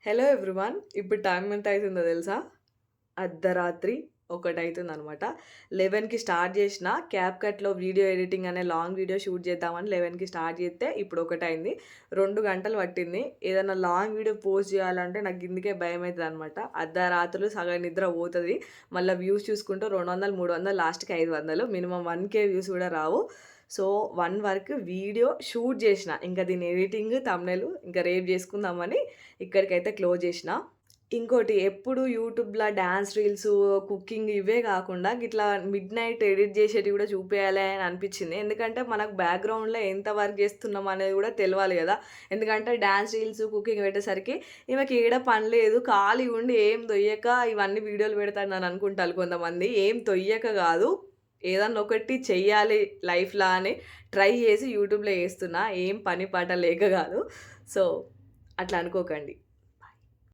Hello everyone. ఇప్పుడు time ఎంత అవుతుందో తెలుసా? అర్ధరాత్రి 1 అవుతుందనమాట. 11కి స్టార్ట్ చేసిన క్యాప్‌కట్‌లో వీడియో ఎడిటింగ్ అనే లాంగ్ వీడియో షూట్ చేద్దామని 11కి స్టార్ట్ చేస్తే ఇప్పుడు 1 అయింది. 2 గంటలు పట్టింది. ఏదైనా లాంగ్ వీడియో పోస్ట్ చేయాలంటే నాకు గిందుకే భయమైతదనమాట. అర్ధరాత్రులు సగం నిద్ర పోతది. మళ్ళా వ్యూస్ చూసుకుంటే 200, 300 లాస్ట్‌కి 500 మినిమమ్ 1K వ్యూస్ కూడా రావు. సో, 1 వరకు వీడియో షూట్ చేసిన. ఇంకా దీని ఎడిటింగ్, థంబ్‌నెయిల్ ఇంకా రేపు చేసుకుందామని ఇక్కడికైతే క్లోజ్ చేసిన. ఇంకోటి ఎప్పుడు యూట్యూబ్‌ల డాన్స్ రీల్సు, కుకింగ్ ఇవే కాకుండా గిట్లా మిడ్‌నైట్ ఎడిట్ చేసేటివి కూడా చూపియాలి అని అనిపించింది. ఎందుకంటే మనకు బ్యాక్‌గ్రౌండ్‌లో ఎంత వర్క్ చేస్తున్నాం అనేది కూడా తెలవాలి కదా! ఎందుకంటే డాన్స్ రీల్స్, కుకింగ్ పెట్టేసరికి ఈమెకి ఏడ పని లేదు, ఖాళీగా ఉండి ఏం తొయ్యక ఇవన్నీ వీడియోలు పెడతాందని అనుకుంటారు కొంతమంది. ఏం తొయ్యక కాదు, ఏదన్నా ఒకటి చెయ్యాలి లైఫ్‌లా అని ట్రై చేసి యూట్యూబ్‌లో చేస్తున్నా. ఏం పని పాట లేక కాదు. సో, అట్లా అనుకోకండి.